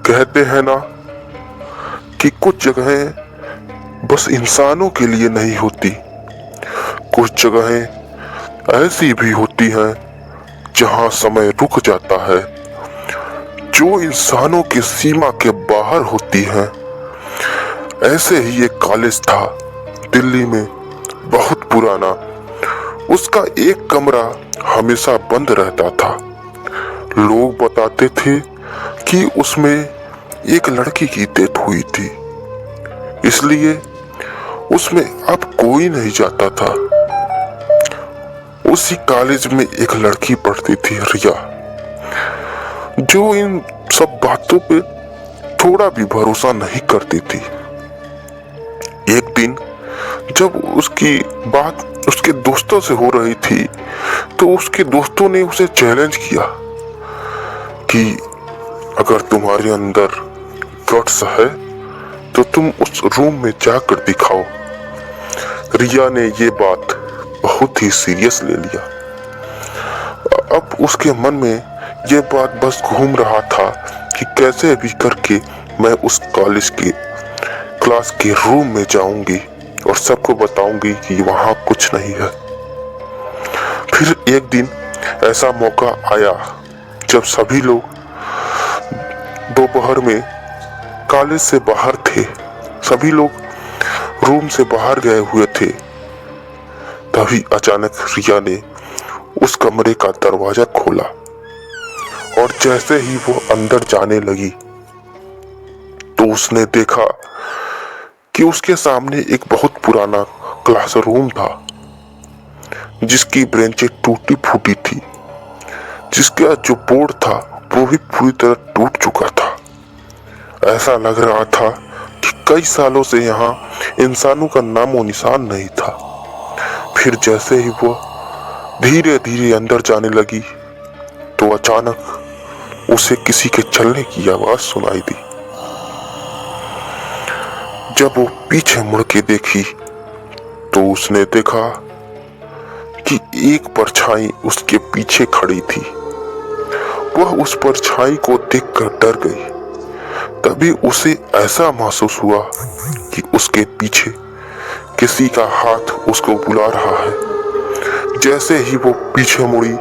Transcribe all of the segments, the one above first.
कहते हैं ना कि कुछ जगहें बस इंसानों के लिए नहीं होती, कुछ जगहें ऐसी भी होती हैं जहां समय रुक जाता है, जो इंसानों की सीमा के बाहर होती हैं। ऐसे ही एक कॉलेज था दिल्ली में, बहुत पुराना। उसका एक कमरा हमेशा बंद रहता था। लोग बताते थे कि उसमें एक लड़की की डेथ हुई थी, इसलिए उसमें अब कोई नहीं जाता था। उसी कॉलेज में एक लड़की पढ़ती थी, रिया, जो इन सब बातों पे थोड़ा भी भरोसा नहीं करती थी। एक दिन जब उसकी बात उसके दोस्तों से हो रही थी, तो उसके दोस्तों ने उसे चैलेंज किया कि अगर तुम्हारे अंदर गट्स है तो तुम उस रूम में जाकर दिखाओ। रिया ने ये बात बहुत ही सीरियस ले लिया। अब उसके मन में ये बात बस घूम रहा था कि कैसे भी करके मैं उस कॉलेज के क्लास के रूम में जाऊंगी और सबको बताऊंगी कि वहां कुछ नहीं है। फिर एक दिन ऐसा मौका आया जब सभी लोग दोपहर में कॉलेज से बाहर थे, सभी लोग रूम से बाहर गए हुए थे। तभी अचानक रिया ने उस कमरे का दरवाजा खोला और जैसे ही वो अंदर जाने लगी तो उसने देखा कि उसके सामने एक बहुत पुराना क्लासरूम था, जिसकी बेंचें टूटी फूटी थी, जिसका जो बोर्ड था वो भी पूरी तरह टूट चुका था। ऐसा लग रहा था कि कई सालों से यहाँ इंसानों का नामो निशान नहीं था। फिर जैसे ही वो धीरे धीरे अंदर जाने लगी तो अचानक उसे किसी के चलने की आवाज सुनाई दी। जब वो पीछे मुड़ के देखी तो उसने देखा कि एक परछाई उसके पीछे खड़ी थी। वह उस परछाई को देखकर डर गई। तभी उसे ऐसा महसूस हुआ कि उसके पीछे किसी का हाथ उसको बुला रहा है। जैसे ही वो पीछे मुड़ी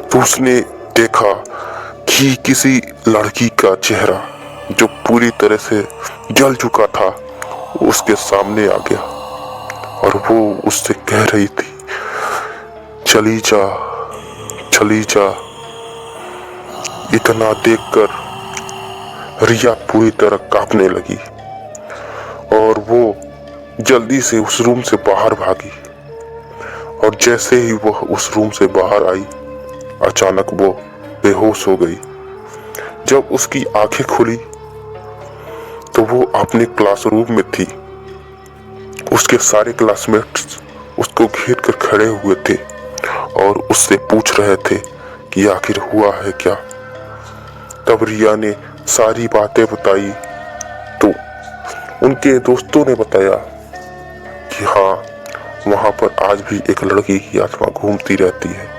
तो उसने देखा कि किसी लड़की का चेहरा, जो पूरी तरह से जल चुका था, उसके सामने आ गया और वो उससे कह रही थी, चली जा, चली जा। इतना देखकर रिया पूरी तरह कांपने लगी और वो जल्दी से उस रूम से बाहर भागी। और जैसे ही वह उस रूम से बाहर आई, अचानक वो बेहोश हो गई। जब उसकी आंखें खुली तो वो अपने क्लासरूम में थी। उसके सारे क्लासमेट्स उसको घेर कर खड़े हुए थे और उससे पूछ रहे थे कि आखिर हुआ है क्या। तब रिया ने सारी बातें बताई तो उनके दोस्तों ने बताया कि हाँ, वहां पर आज भी एक लड़की की आत्मा घूमती रहती है।